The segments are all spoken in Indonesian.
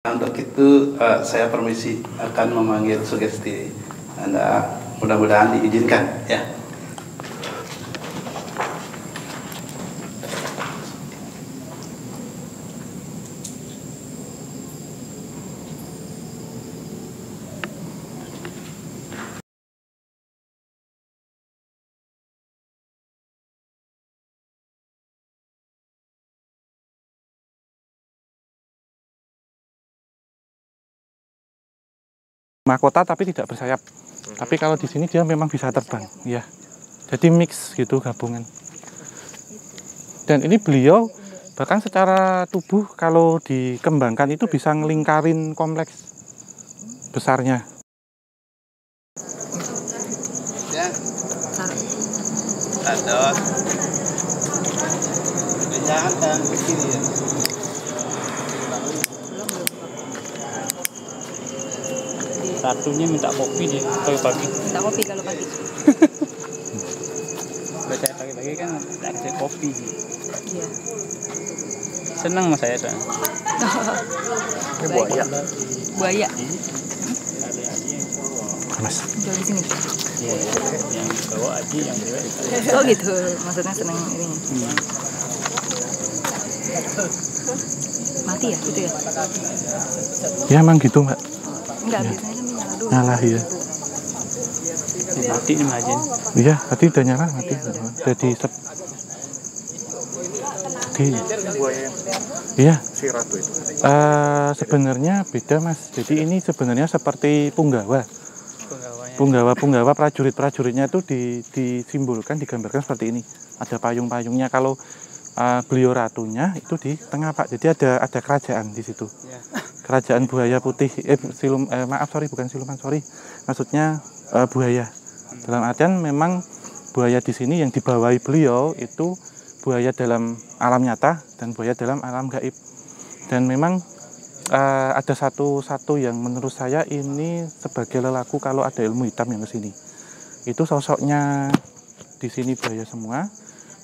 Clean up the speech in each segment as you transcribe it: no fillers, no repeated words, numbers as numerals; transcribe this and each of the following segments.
Untuk itu saya permisi akan memanggil sugesti Anda, mudah-mudahan diizinkan ya. Mahkota tapi tidak bersayap. Tapi kalau di sini dia memang bisa terbang, ya. Jadi mix gitu gabungan. Dan ini beliau bahkan secara tubuh kalau dikembangkan itu bisa ngelingkarin kompleks besarnya. Ya. Adot. Jangan kan begini ya. Ratunya minta kopi dia kalau pagi. Minta kopi kalau pagi. Baca pagi-pagi kan tak kasih kopi. Iya. Senang mas saya soalnya. Buaya. Buaya. Ada aji yang cowok. Mas. Jual di sini. Iya, yang cowok aji yang cewek. Oh gitu. Maksudnya senang ini. Mati ya gitu ya? Ya emang gitu, Mbak. Enggak, Ya. biasanya kan nyala dulu. Nyala ya. Mati nih majin. Iya, tadi udah nyala mati. Jadi iya. Si ratu itu. Sebenarnya beda Mas. Jadi ini sebenarnya seperti punggawa. Penggawanya. Punggawa prajuritnya itu disimbolkan, digambarkan seperti ini. Ada payung-payungnya. Kalau beliau ratunya itu di tengah Pak. Jadi ada kerajaan di situ. Ya. Kerajaan buaya putih. Bukan siluman, sorry. Maksudnya buaya. Dalam artian memang buaya di sini yang dibawahi beliau itu buaya dalam alam nyata dan buaya dalam alam gaib. Dan memang ada satu yang menurut saya ini sebagai lelaku kalau ada ilmu hitam yang kesini. Itu sosoknya di sini buaya semua,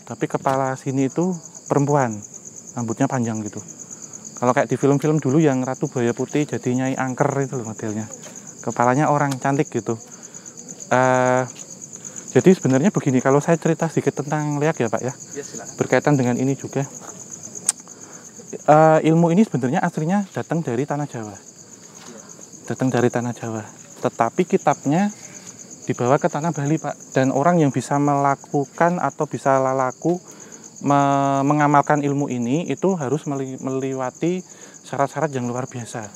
tapi kepala sini itu perempuan, rambutnya panjang gitu. Kalau kayak di film-film dulu yang Ratu Buaya Putih jadi Nyai Angker itu loh modelnya. Kepalanya orang cantik gitu. Jadi sebenarnya begini, kalau saya cerita sedikit tentang leak ya Pak ya, berkaitan dengan ini juga. Ilmu ini sebenarnya aslinya datang dari tanah Jawa. Tetapi kitabnya dibawa ke tanah Bali Pak. Dan orang yang bisa melakukan atau bisa lalaku mengamalkan ilmu ini itu harus melewati syarat-syarat yang luar biasa.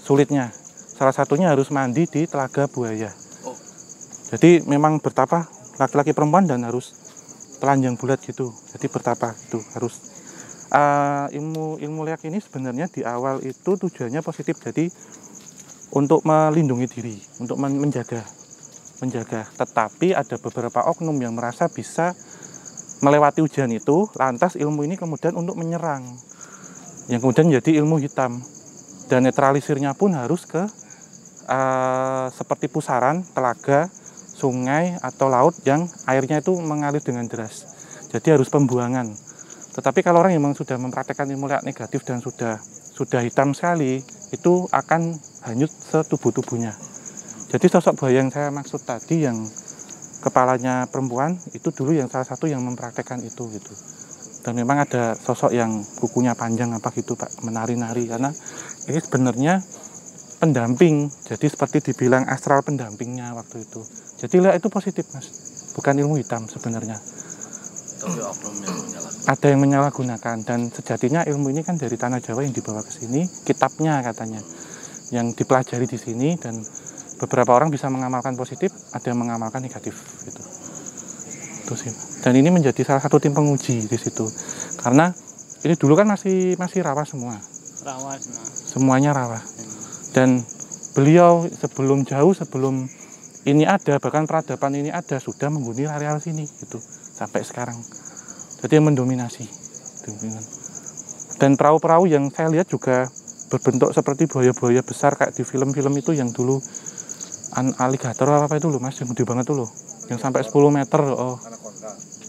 Sulitnya. Salah satunya harus mandi di Telaga Buaya. Jadi memang bertapa laki-laki perempuan dan harus telanjang bulat gitu. Jadi bertapa itu harus ilmu leak ini sebenarnya di awal itu tujuannya positif. Jadi untuk melindungi diri, untuk menjaga. Tetapi ada beberapa oknum yang merasa bisa melewati ujian itu, lantas ilmu ini kemudian untuk menyerang. Yang kemudian menjadi ilmu hitam. Dan netralisirnya pun harus ke seperti pusaran, telaga, sungai atau laut yang airnya itu mengalir dengan deras. Jadi harus pembuangan. Tetapi kalau orang yang memang sudah mempraktekkan ilmu leak negatif dan sudah hitam sekali, itu akan hanyut setubuh-tubuhnya. Jadi sosok buaya yang saya maksud tadi yang kepalanya perempuan itu dulu yang salah satu yang mempraktekkan itu gitu. Dan memang ada sosok yang kukunya panjang apa gitu Pak, menari-nari karena ini sebenarnya pendamping. Jadi seperti dibilang astral pendampingnya waktu itu. Jadi leak itu positif Mas, bukan ilmu hitam sebenarnya. Ada yang menyalahgunakan dan sejatinya ilmu ini kan dari tanah Jawa yang dibawa ke sini, kitabnya katanya yang dipelajari di sini dan beberapa orang bisa mengamalkan positif, ada yang mengamalkan negatif gitu. Itu sih. Dan ini menjadi salah satu tim penguji di situ. Karena ini dulu kan masih rawa semua. Rawa semua. Semuanya rawa. Dan beliau sebelum ini ada, bahkan peradaban ini ada, sudah menghuni areal sini gitu sampai sekarang. Jadi mendominasi. Dan perahu-perahu yang saya lihat juga berbentuk seperti buaya-buaya besar kayak di film-film itu yang dulu aligator apa itu loh Mas, yang gede banget tuh loh, yang sampai 10 meter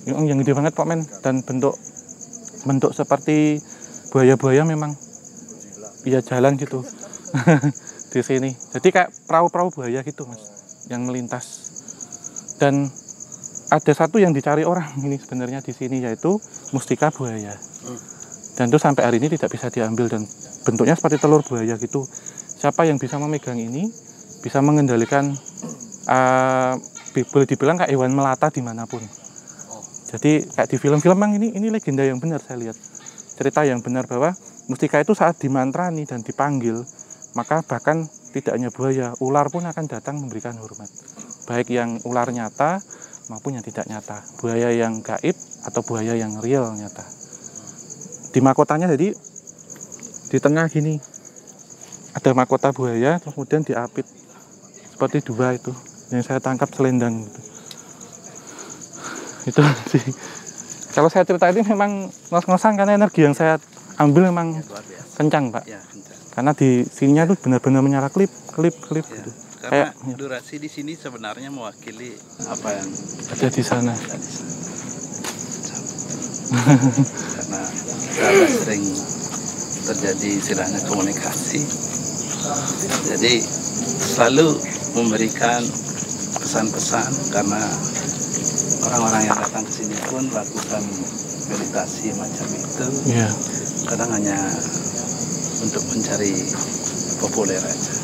yang gede banget Pak Men, dan bentuk seperti buaya-buaya memang ya jalan gitu di sini. Jadi kayak perahu-perahu buaya gitu mas, yang melintas. Dan ada satu yang dicari orang ini sebenarnya di sini, yaitu mustika buaya. Dan itu sampai hari ini tidak bisa diambil dan bentuknya seperti telur buaya gitu. Siapa yang bisa memegang ini bisa mengendalikan, boleh dibilang kayak hewan melata dimanapun. Jadi kayak di film-film memang ini legenda yang benar, saya lihat cerita yang benar bahwa mustika itu saat dimantrani dan dipanggil, maka bahkan tidak hanya buaya, ular pun akan datang memberikan hormat, baik yang ular nyata maupun yang tidak nyata, buaya yang gaib atau buaya yang real nyata. Di mahkotanya jadi di tengah gini ada mahkota buaya, kemudian diapit seperti dua itu yang saya tangkap selendang gitu. Itu sih. Kalau saya cerita ini memang ngos-ngosan karena energi yang saya ambil memang kencang Pak. Ya, kencang. Karena di sininya tuh benar-benar menyala klip Ya, gitu. karena Kayak durasi di sini sebenarnya mewakili apa yang ada di sana. ada di sana. Karena kita sering terjadi istilahnya komunikasi, jadi selalu memberikan pesan-pesan karena orang-orang yang datang ke sini pun lakukan meditasi macam itu. Iya. Kadang hanya untuk mencari populer aja.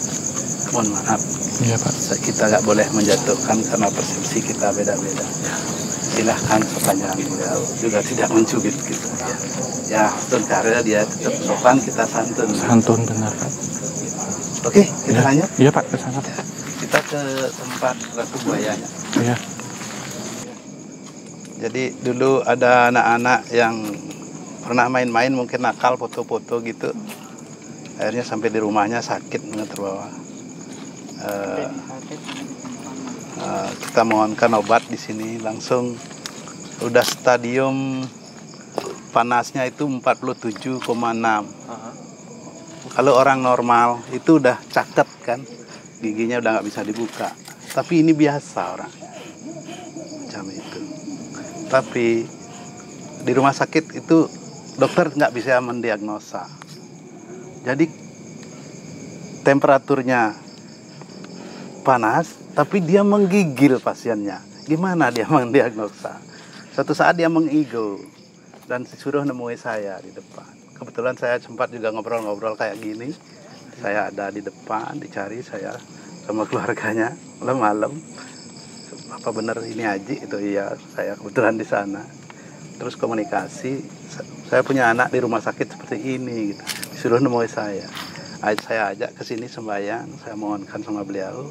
Mohon maaf, Iya Pak. kita nggak boleh menjatuhkan karena persepsi kita beda-beda. Silahkan sepanjang beliau juga tidak mencubit kita. Ya, karena dia tetap sopan, kita santun. Santun benar Pak. Oke, kita lanjut. Iya Pak, ke sana Pak. Kita ke tempat ratu buayanya. Iya. Jadi dulu ada anak-anak yang pernah main-main, mungkin nakal foto-foto gitu. Akhirnya sampai di rumahnya sakit terbawa. Kita mohonkan obat di sini, langsung udah stadium panasnya itu 47,6. Kalau orang normal itu udah caket kan, giginya udah nggak bisa dibuka. Tapi ini biasa orang macam itu. Tapi di rumah sakit itu dokter nggak bisa mendiagnosa. Jadi temperaturnya panas, tapi dia menggigil pasiennya. Gimana dia mendiagnosa? Suatu saat dia mengigo dan disuruh nemui saya di depan. Kebetulan saya sempat juga ngobrol-ngobrol kayak gini. Saya ada di depan, dicari saya sama keluarganya malam-malam. Apa benar ini Haji? Itu iya, saya kebetulan di sana. Terus komunikasi, saya punya anak di rumah sakit seperti ini gitu. Disuruh nemui saya. Saya ajak ke sini sembahyang, saya mohonkan sama beliau.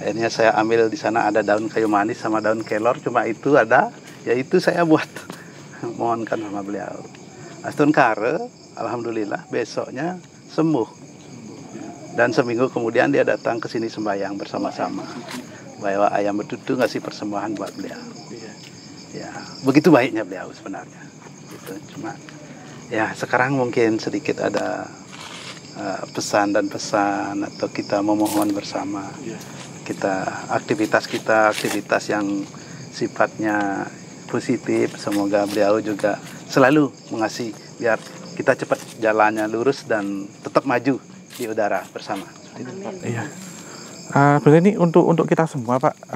Akhirnya saya ambil di sana ada daun kayu manis sama daun kelor, cuma itu ada, yaitu saya buat mohonkan sama beliau. Astun kare, alhamdulillah besoknya sembuh. Dan seminggu kemudian dia datang ke sini sembahyang bersama-sama. Bawa ayam betutu ngasih persembahan buat beliau. Ya, begitu baiknya beliau sebenarnya. Gitu. Cuma ya sekarang mungkin sedikit ada pesan dan pesan atau kita memohon bersama. Kita aktivitas yang sifatnya positif, semoga beliau juga selalu mengasih biar kita cepat jalannya lurus dan tetap maju di udara bersama. Iya. Berarti ini untuk kita semua Pak,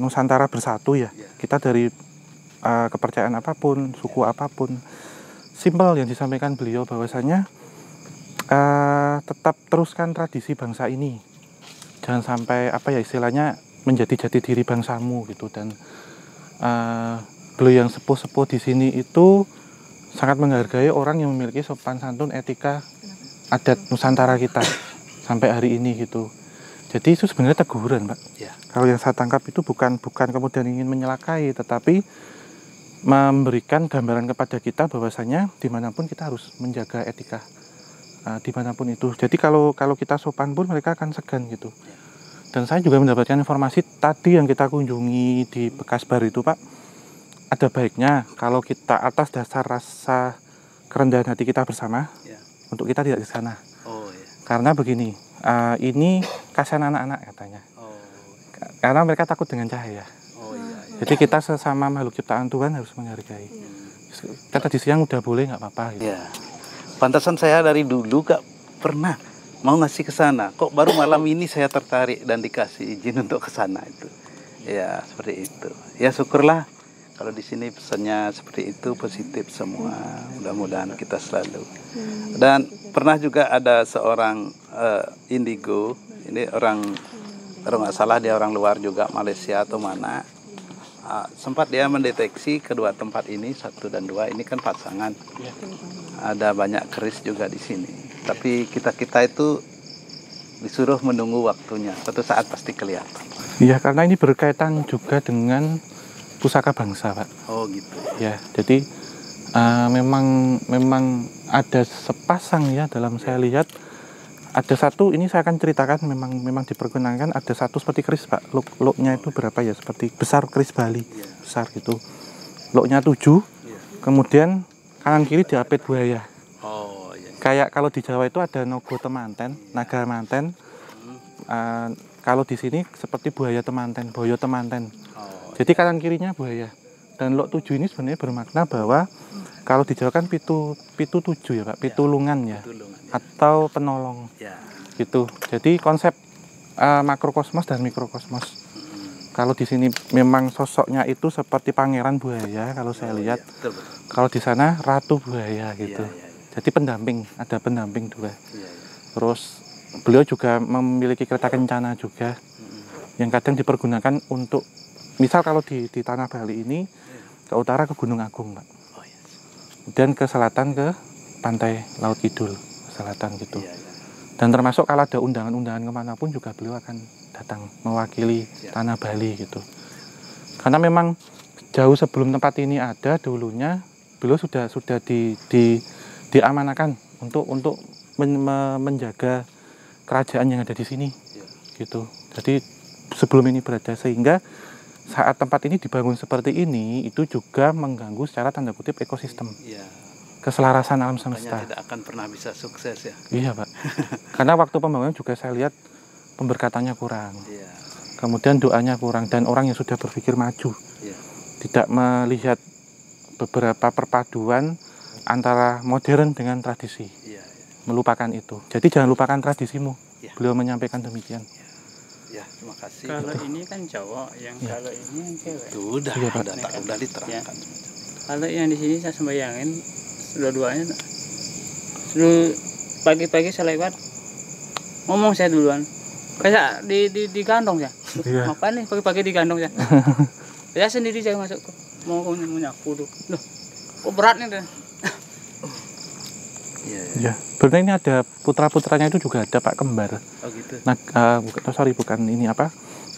Nusantara bersatu ya. Kita dari kepercayaan apapun, suku apapun, simpel yang disampaikan beliau bahwasanya tetap teruskan tradisi bangsa ini. Jangan sampai istilahnya menjadi jati diri bangsamu gitu. Dan beliau yang sepuh-sepuh di sini itu sangat menghargai orang yang memiliki sopan santun, etika adat Nusantara kita sampai hari ini gitu. Jadi itu sebenarnya teguran Pak. Ya. Kalau yang saya tangkap itu bukan kemudian ingin menyelakai, tetapi memberikan gambaran kepada kita bahwasanya dimanapun kita harus menjaga etika. Dimanapun itu. Jadi kalau kita sopan pun mereka akan segan gitu. Dan saya juga mendapatkan informasi tadi yang kita kunjungi di Bekasbar itu Pak, ada baiknya kalau kita atas dasar rasa kerendahan hati kita bersama, untuk kita tidak di sana. Oh, ya. Karena begini, ini kasihan anak-anak katanya. Oh. Karena mereka takut dengan cahaya. Oh iya. Jadi kita sesama makhluk ciptaan Tuhan harus menghargai. Kita tadi siang udah boleh nggak apa-apa gitu. Ya. Pantasan saya dari dulu pernah mau ngasih ke sana, kok baru malam ini saya tertarik dan dikasih izin untuk ke sana itu. Ya, seperti itu. Ya syukurlah kalau di sini pesannya seperti itu, positif semua. Mudah-mudahan kita selalu. Dan pernah juga ada seorang indigo, ini orang kalau nggak salah dia orang luar juga, Malaysia atau mana. Sempat dia mendeteksi kedua tempat ini, 1 dan 2 ini kan pasangan. Ada banyak keris juga di sini. Tapi kita itu disuruh menunggu waktunya. Suatu saat pasti kelihatan. Iya, karena ini berkaitan juga dengan pusaka bangsa, Pak. Oh gitu. Ya, jadi memang ada sepasang ya dalam saya lihat. Ada satu, ini saya akan ceritakan, memang diperkenankan ada satu seperti keris, Pak. Loknya itu berapa ya? Seperti besar keris Bali, besar gitu. Loknya 7, kemudian kanan kiri diapit buaya. Oh iya. Kayak kalau di Jawa itu ada nogo temanten, naga manten. Kalau di sini seperti buaya temanten, boyo temanten. Jadi kanan kirinya buaya. Dan lok 7 ini sebenarnya bermakna bahwa kalau di Jawa kan pitu 7 ya Pak, pitulungan ya, atau penolong. Ya. Gitu. Jadi konsep makrokosmos dan mikrokosmos. Kalau di sini memang sosoknya itu seperti pangeran buaya kalau saya lihat. Betul. Kalau di sana ratu buaya gitu. Jadi pendamping, ada pendamping 2. Terus beliau juga memiliki kereta kencana juga yang kadang dipergunakan untuk, misal kalau di tanah Bali ini ke utara ke Gunung Agung, Pak. Dan ke selatan ke pantai Laut Kidul, selatan gitu. Dan termasuk kalau ada undangan-undangan kemanapun juga beliau akan datang mewakili tanah Bali gitu. Karena memang jauh sebelum tempat ini ada dulunya, beliau sudah diamanakan untuk menjaga kerajaan yang ada di sini gitu. Jadi sebelum ini berada, sehingga saat tempat ini dibangun seperti ini itu juga mengganggu secara tanda kutip ekosistem, keselarasan alam semesta. Makanya tidak akan pernah bisa sukses ya. Iya Pak. Karena waktu pembangunan juga saya lihat pemberkatannya kurang, kemudian doanya kurang, dan orang yang sudah berpikir maju tidak melihat beberapa perpaduan antara modern dengan tradisi, melupakan itu. Jadi jangan lupakan tradisimu. Beliau menyampaikan demikian. Ya, terima kasih. Kalau ini kan cowok, yang kalau ini yang cewek. Itu udah diterangkan. Kalau yang di sini saya sembayangin dua-duanya. Dulu pagi-pagi saya lewat, ngomong saya duluan. Kayak di kantong ya. Ngapain nih pagi-pagi di kantong ya? Saya sendiri saya masuk mau nyapu tuh. Loh, kok berat nih deh. Ya, sebenarnya ini ada putra-putranya itu juga ada Pak, kembar. Oh gitu. Nah, bukan ini apa,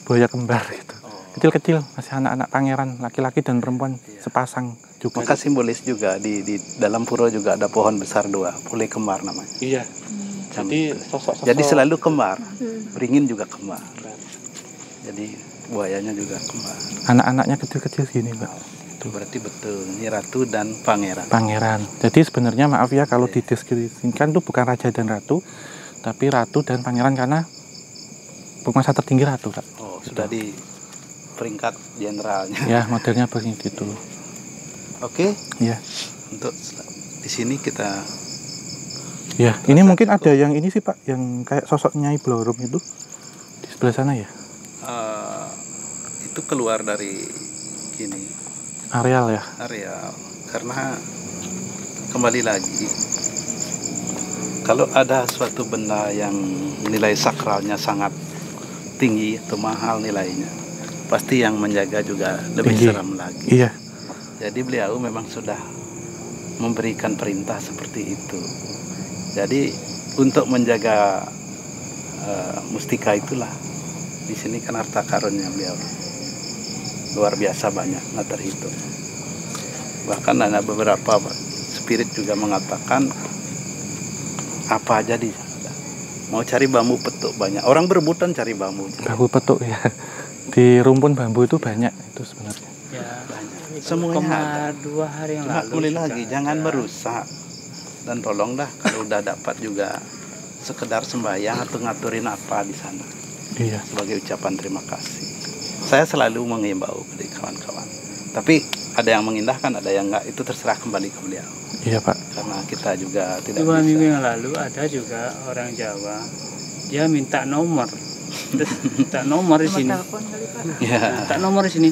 buaya kembar gitu. Kecil-kecil, masih anak-anak pangeran, laki-laki dan perempuan sepasang juga. Maka simbolis juga di dalam pura juga ada pohon besar 2, pule kembar namanya. Iya. Jadi sosok-sosok. Jadi selalu kembar. Beringin juga kembar. Jadi buayanya juga kembar. Anak-anaknya kecil-kecil gini, Pak. Itu berarti betul, ini ratu dan pangeran. Pangeran. Jadi sebenarnya maaf ya kalau dideskripsikan itu bukan raja dan ratu, tapi ratu dan pangeran karena penguasa tertinggi ratu, Pak. Oh, sudah di peringkat jenderalnya. Ya, modelnya begitu. Oke. Ya. Untuk di sini kita. Ya, ini mungkin ada yang ini sih Pak, yang kayak sosok Nyai Blorong itu di sebelah sana ya. Itu keluar dari gini. Areal ya. Areal. Karena kembali lagi, kalau ada suatu benda yang nilai sakralnya sangat tinggi atau mahal nilainya, pasti yang menjaga juga lebih tinggi. Seram lagi. Iya. Jadi beliau memang sudah memberikan perintah seperti itu. Jadi untuk menjaga mustika itulah, di sini kan harta karunnya beliau luar biasa banyak, nggak terhitung. Bahkan ada beberapa spirit juga mengatakan apa aja di sana. Mau cari bambu petuk banyak. Orang berebutan cari bambu. Bambu petuk ya. Di rumpun bambu itu banyak itu sebenarnya. Ya, banyak. Semuanya ada. 2 hari yang Cuma lalu. boleh lagi, jangan merusak. Dan tolong dah kalau udah dapat juga sekedar sembahyang atau ngaturin apa di sana. Iya. Sebagai ucapan terima kasih. Saya selalu mengimbau kepada kawan-kawan. Tapi ada yang mengindahkan, ada yang enggak, itu terserah kembali ke beliau. Iya Pak. Karena kita juga tidak 2 minggu bisa. yang lalu ada juga orang Jawa, dia minta nomor. Terus minta nomor di Nomor sini. telepon kali Pak. Ya. Minta nomor di sini.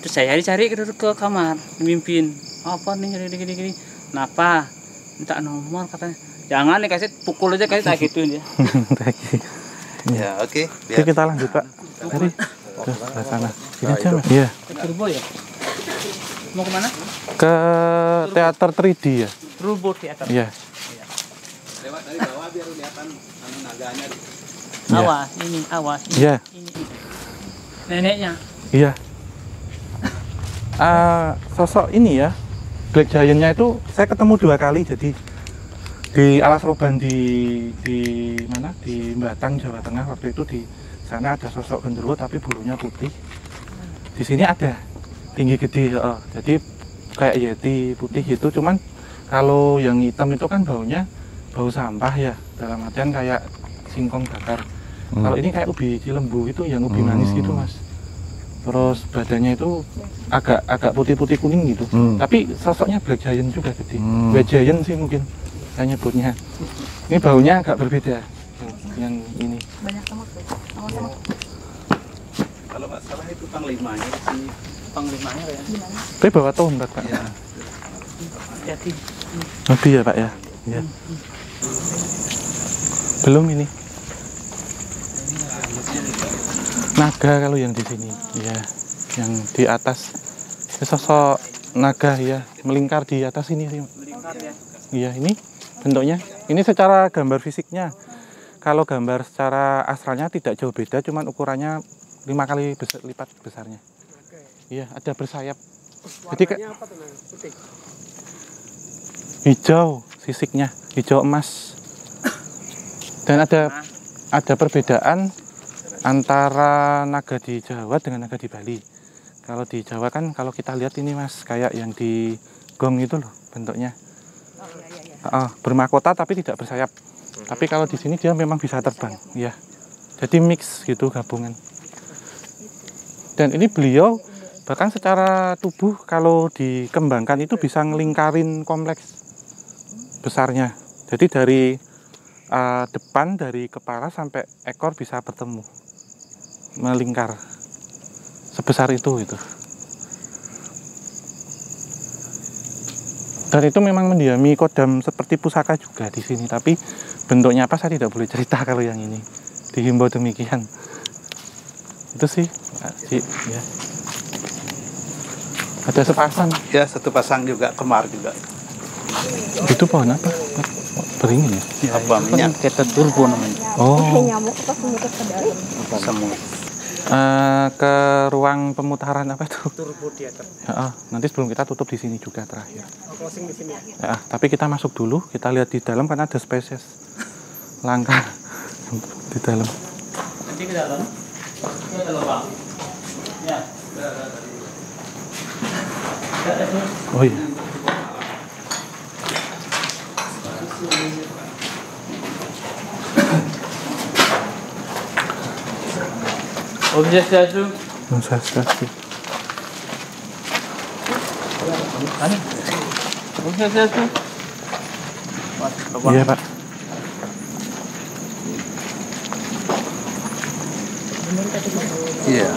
Terus saya dicari ke kamar, mimpin. Apa nih gini. Kenapa? Minta nomor katanya. Jangan nih kasih pukul aja kasih tak gituin ya. Ya, oke. Oke, kita lanjut Pak. Mari ke sebelah sana. Sini aja Mas. Iya. Ke Turbo ya. Mau kemana? Ke teater 3D ya. Turbo Theater. Iya. Lewat dari bawah biar kelihatan naganya. Awas, ini awas. Iya. Ini. Neneknya. Iya. Sosok ini ya, Black Giant-nya itu saya ketemu 2 kali. Jadi di Alas Roban di mana, di Batang, Jawa Tengah. Waktu itu di sana ada sosok genderuwo tapi bulunya putih. Di sini ada tinggi gede, jadi kayak yeti putih gitu. Cuman kalau yang hitam itu kan baunya bau sampah ya, dalam artian kayak singkong bakar. Kalau ini kayak ubi cilembu itu, yang ubi manis gitu Mas. Terus badannya itu agak putih-putih kuning gitu. Tapi sosoknya Black Giant juga gede. White Giant sih mungkin saya nyebutnya. Ini baunya agak berbeda. Yang ini. Banyak semut tuh. Sama-sama. Kalau nggak salah itu panglimanya di sini. Panglimanya ya. Tapi bawa tombak Pak. Ya. Jadi Lebih ya Pak ya. Iya. Belum ini. Naga kalau yang di sini, ya, yang di atas. Ini sosok naga ya, melingkar di atas ini sih. melingkar ya. Iya, ini bentuknya. Ini secara gambar fisiknya. Kalau gambar secara astralnya tidak jauh beda, cuman ukurannya 5 kali lipat besarnya. Iya, ada bersayap. Jadi apa tuh, putih? hijau sisiknya, hijau emas. Dan ada perbedaan antara naga di Jawa dengan naga di Bali. Kalau di Jawa kan kalau kita lihat ini Mas, kayak yang di gong itu loh bentuknya. Bermahkota tapi tidak bersayap. Tapi kalau di sini dia memang bisa terbang, ya. Jadi mix gitu, gabungan. Dan ini beliau bahkan secara tubuh kalau dikembangkan itu bisa ngelingkarin kompleks besarnya. Jadi dari depan, dari kepala sampai ekor bisa bertemu, melingkar sebesar itu gitu. Dan itu memang mendiami kodam seperti pusaka juga di sini, tapi bentuknya apa saya tidak boleh cerita kalau yang ini. Dihimbau demikian. Itu sih, ya. Ada sepasang. Ya, satu pasang juga, kemar juga. Itu pohon apa? Beringin ya? Ya, apa minyak? Kita turbo namanya. Oh. Nyamuk apa semut ke dalam? Semut. Ke ruang pemutaran apa itu? Turbo Theater. Nanti sebelum kita tutup di sini juga terakhir. Closing di sini ya. Tapi kita masuk dulu, kita lihat di dalam karena ada spesies langka di dalam. Nanti ke dalam. Ini ada lubang. Ya. Oh iya. Om Swastiastu. Om Swastiastu. Om Swastiastu. Iya Pak. Iya.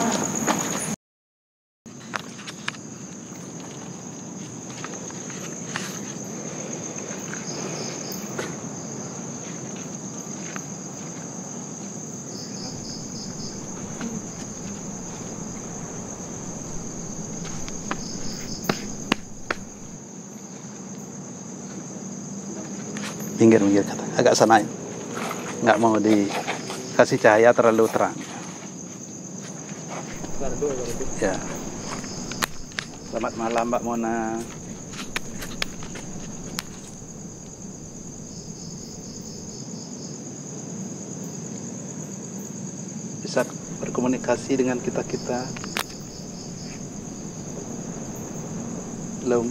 Minggir kata, agak sana ya. Nggak mau dikasih cahaya terlalu terang. Ya. Selamat malam Mbak Mona. Bisa berkomunikasi dengan kita-kita. Belum.